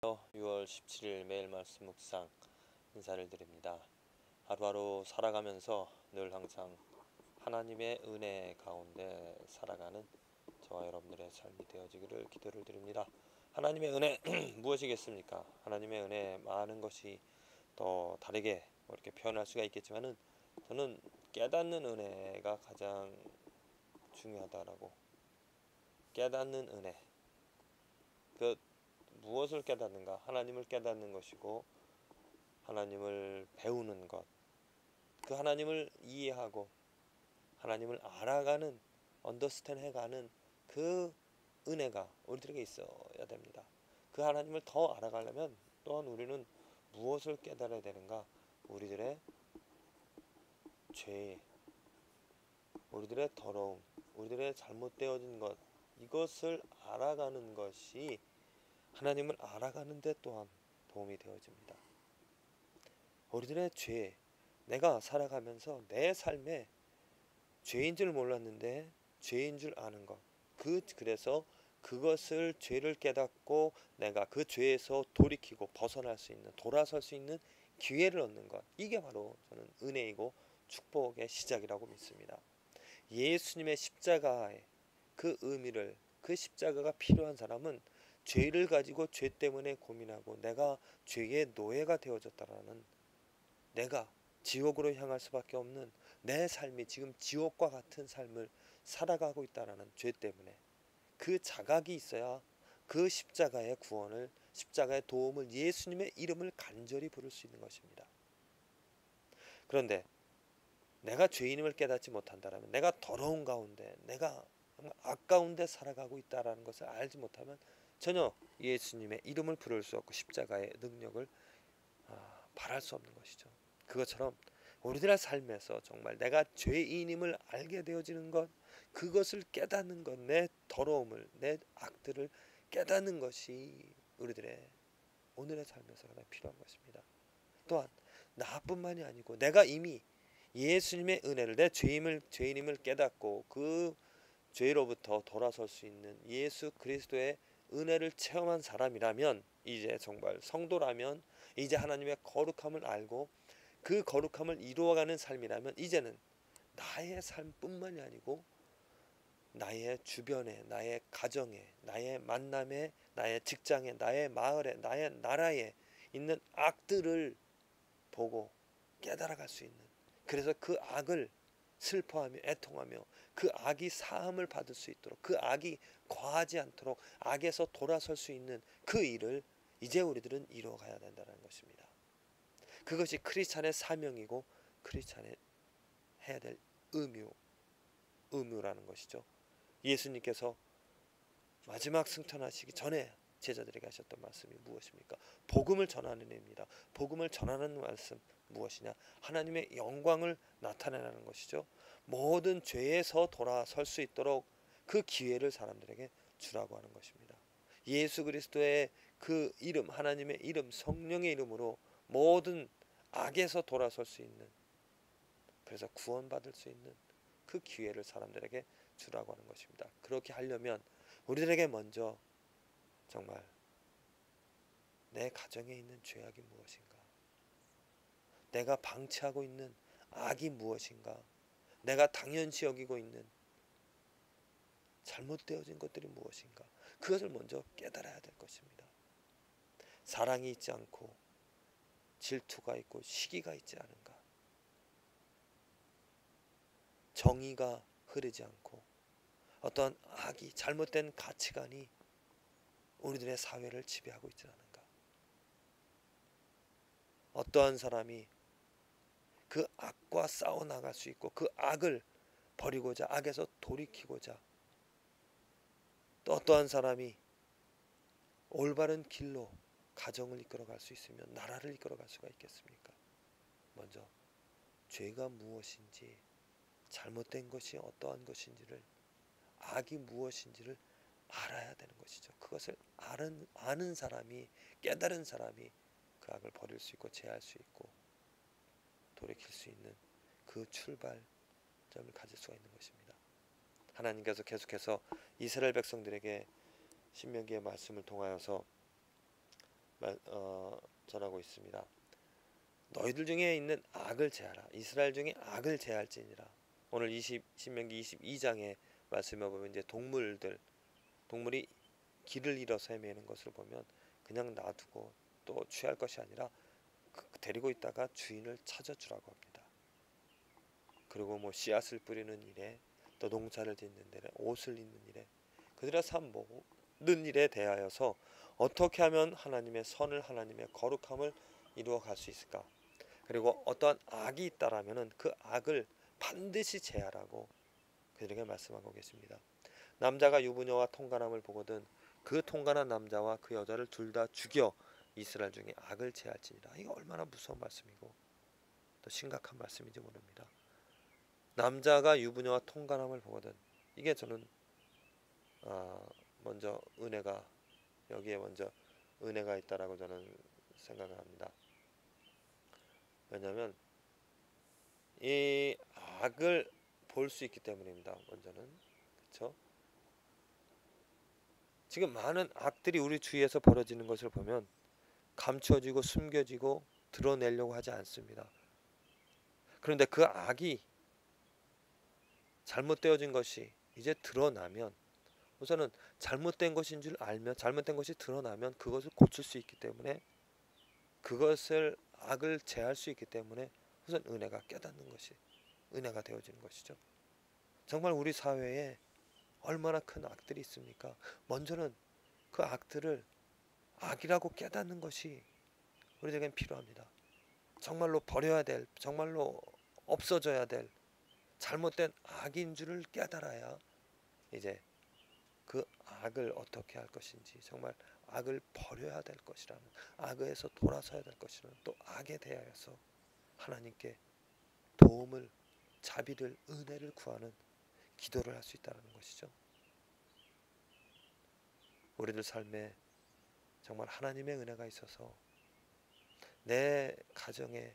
6월 17일 매일 말씀 묵상 인사를 드립니다. 하루하루 살아가면서 늘 항상 하나님의 은혜 가운데 살아가는 저와 여러분들의 삶이 되어지기를 기도를 드립니다. 하나님의 은혜 무엇이겠습니까? 하나님의 은혜 많은 것이 더 다르게 이렇게 표현할 수가 있겠지만은 저는 깨닫는 은혜가 가장 중요하다라고. 깨닫는 은혜, 그 무엇을 깨닫는가? 하나님을 깨닫는 것이고 하나님을 배우는 것, 그 하나님을 이해하고 하나님을 알아가는, 언더스탠 해가는 그 은혜가 우리들에게 있어야 됩니다. 그 하나님을 더 알아가려면 또한 우리는 무엇을 깨달아야 되는가? 우리들의 죄, 우리들의 더러움, 우리들의 잘못되어진 것, 이것을 알아가는 것이 하나님을 알아가는 데 또한 도움이 되어집니다. 우리들의 죄, 내가 살아가면서 내 삶에 죄인 줄 몰랐는데 죄인 줄 아는 것, 그래서 그것을 죄를 깨닫고 내가 그 죄에서 돌이키고 벗어날 수 있는, 돌아설 수 있는 기회를 얻는 것, 이게 바로 저는 은혜이고 축복의 시작이라고 믿습니다. 예수님의 십자가의 그 의미를, 그 십자가가 필요한 사람은 죄를 가지고 죄 때문에 고민하고 내가 죄의 노예가 되어졌다라는, 내가 지옥으로 향할 수밖에 없는 내 삶이 지금 지옥과 같은 삶을 살아가고 있다라는 죄 때문에 그 자각이 있어야 그 십자가의 구원을, 십자가의 도움을, 예수님의 이름을 간절히 부를 수 있는 것입니다. 그런데 내가 죄인임을 깨닫지 못한다면, 내가 더러운 가운데, 내가 아까운데 살아가고 있다라는 것을 알지 못하면 전혀 예수님의 이름을 부를 수 없고 십자가의 능력을 바랄 수 없는 것이죠. 그것처럼 우리들의 삶에서 정말 내가 죄인임을 알게 되어지는 것, 그것을 깨닫는 것, 내 더러움을, 내 악들을 깨닫는 것이 우리들의 오늘의 삶에서 가장 필요한 것입니다. 또한 나뿐만이 아니고 내가 이미 예수님의 은혜를, 내 죄인임을 깨닫고 그 죄로부터 돌아설 수 있는 예수 그리스도의 은혜를 체험한 사람이라면, 이제 정말 성도라면, 이제 하나님의 거룩함을 알고 그 거룩함을 이루어가는 삶이라면, 이제는 나의 삶뿐만이 아니고 나의 주변에, 나의 가정에, 나의 만남에, 나의 직장에, 나의 마을에, 나의 나라에 있는 악들을 보고 깨달아갈 수 있는, 그래서 그 악을 슬퍼하며 애통하며 그 악이 사함을 받을 수 있도록, 그 악이 과하지 않도록 악에서 돌아설 수 있는 그 일을 이제 우리들은 이루어가야 된다는 것입니다. 그것이 크리스찬의 사명이고 크리스찬의 해야 될 의무라는 것이죠. 예수님께서 마지막 승천하시기 전에 제자들에게 하셨던 말씀이 무엇입니까? 복음을 전하는 일입니다. 복음을 전하는 말씀 무엇이냐? 하나님의 영광을 나타내라는 것이죠. 모든 죄에서 돌아설 수 있도록 그 기회를 사람들에게 주라고 하는 것입니다. 예수 그리스도의 그 이름, 하나님의 이름, 성령의 이름으로 모든 악에서 돌아설 수 있는, 그래서 구원받을 수 있는 그 기회를 사람들에게 주라고 하는 것입니다. 그렇게 하려면 우리들에게 먼저 정말 내 가정에 있는 죄악이 무엇인가, 내가 방치하고 있는 악이 무엇인가, 내가 당연시 여기고 있는 잘못되어진 것들이 무엇인가, 그것을 먼저 깨달아야 될 것입니다. 사랑이 있지 않고 질투가 있고 시기가 있지 않은가, 정의가 흐르지 않고 어떤 악이, 잘못된 가치관이 우리들의 사회를 지배하고 있지 않은가, 어떠한 사람이 그 악과 싸워나갈 수 있고 그 악을 버리고자, 악에서 돌이키고자, 또 어떠한 사람이 올바른 길로 가정을 이끌어갈 수 있으면 나라를 이끌어갈 수가 있겠습니까? 먼저 죄가 무엇인지, 잘못된 것이 어떠한 것인지를, 악이 무엇인지를 알아야 되는 것이죠. 그것을 아는 사람이, 깨달은 사람이 그 악을 버릴 수 있고 제할 수 있고 돌이킬 수 있는 그 출발점을 가질 수가 있는 것입니다. 하나님께서 계속해서 이스라엘 백성들에게 신명기의 말씀을 통하여서 전하고 있습니다. 너희들 중에 있는 악을 제하라. 이스라엘 중에 악을 제할지니라. 오늘 신명기 22장의 말씀에 보면 이제 동물이 길을 잃어서 헤매는 것을 보면 그냥 놔두고 또 취할 것이 아니라 데리고 있다가 주인을 찾아주라고 합니다. 그리고 뭐 씨앗을 뿌리는 일에, 또 농사를 짓는 일에, 옷을 입는 일에, 그들의 삶 모든 일에 대하여서 어떻게 하면 하나님의 선을, 하나님의 거룩함을 이루어 갈 수 있을까? 그리고 어떠한 악이 있다라면은 그 악을 반드시 제하라고 그들에게 말씀하고 계십니다. 남자가 유부녀와 통간함을 보거든 그 통간한 남자와 그 여자를 둘 다 죽여 이스라엘 중에 악을 제할지니라. 이거 얼마나 무서운 말씀이고 또 심각한 말씀인지 모릅니다. 남자가 유부녀와 통간함을 보거든, 이게 저는 먼저 여기에 먼저 은혜가 있다라고 저는 생각을 합니다. 왜냐하면 이 악을 볼 수 있기 때문입니다. 먼저는 그렇죠. 지금 많은 악들이 우리 주위에서 벌어지는 것을 보면 감춰지고 숨겨지고 드러내려고 하지 않습니다. 그런데 그 악이 잘못되어진 것이 이제 드러나면, 우선은 잘못된 것인 줄 알면, 잘못된 것이 드러나면 그것을 고칠 수 있기 때문에, 그것을 악을 제할 수 있기 때문에 우선 은혜가 깨닫는 것이 은혜가 되어지는 것이죠. 정말 우리 사회에 얼마나 큰 악들이 있습니까? 먼저는 그 악들을 악이라고 깨닫는 것이 우리에겐 필요합니다. 정말로 버려야 될, 정말로 없어져야 될 잘못된 악인 줄을 깨달아야 이제 그 악을 어떻게 할 것인지, 정말 악을 버려야 될 것이라는, 악에서 돌아서야 될 것이라는, 또 악에 대하여서 하나님께 도움을, 자비를, 은혜를 구하는 기도를 할 수 있다는 것이죠. 우리들 삶에 정말 하나님의 은혜가 있어서 내 가정에,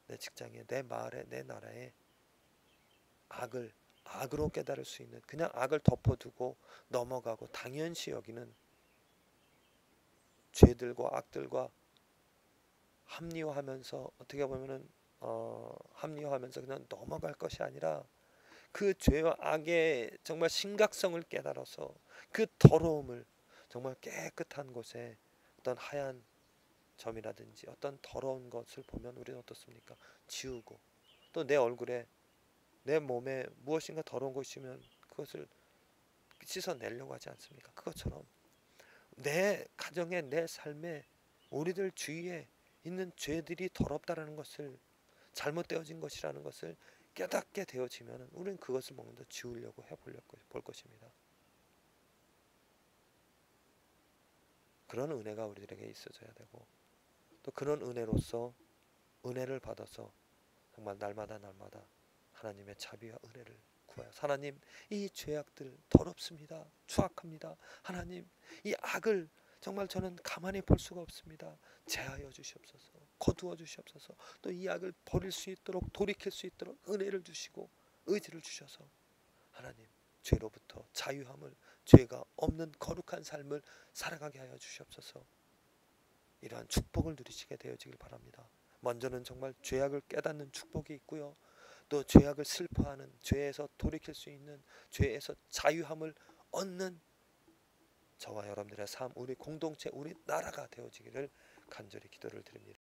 내 직장에, 내 마을에, 내 나라에 악을 악으로 깨달을 수 있는, 그냥 악을 덮어두고 넘어가고 당연시 여기는 죄들과 악들과 합리화하면서, 어떻게 보면은 합리화하면서 그냥 넘어갈 것이 아니라 그 죄와 악의 정말 심각성을 깨달아서 그 더러움을, 정말 깨끗한 곳에 어떤 하얀 점이라든지 어떤 더러운 것을 보면 우리는 어떻습니까? 지우고, 또 내 얼굴에, 내 몸에 무엇인가 더러운 것이면 그것을 씻어내려고 하지 않습니까? 그것처럼 내 가정에, 내 삶에, 우리들 주위에 있는 죄들이 더럽다라는 것을, 잘못되어진 것이라는 것을 깨닫게 되어지면 우리는 그것을 먼저 지우려고 볼 것입니다. 그런 은혜가 우리들에게 있어져야 되고, 또 그런 은혜로서 은혜를 받아서 정말 날마다 하나님의 자비와 은혜를 구하여, 하나님, 이 죄악들 더럽습니다. 추악합니다. 하나님, 이 악을 정말 저는 가만히 볼 수가 없습니다. 제하여 주시옵소서. 거두어 주시옵소서. 또 이 악을 버릴 수 있도록, 돌이킬 수 있도록 은혜를 주시고 의지를 주셔서 하나님, 죄로부터 자유함을, 죄가 없는 거룩한 삶을 살아가게 하여 주시옵소서. 이러한 축복을 누리시게 되어지길 바랍니다. 먼저는 정말 죄악을 깨닫는 축복이 있고요, 또 죄악을 슬퍼하는, 죄에서 돌이킬 수 있는, 죄에서 자유함을 얻는 저와 여러분들의 삶, 우리 공동체, 우리 나라가 되어지기를 간절히 기도를 드립니다.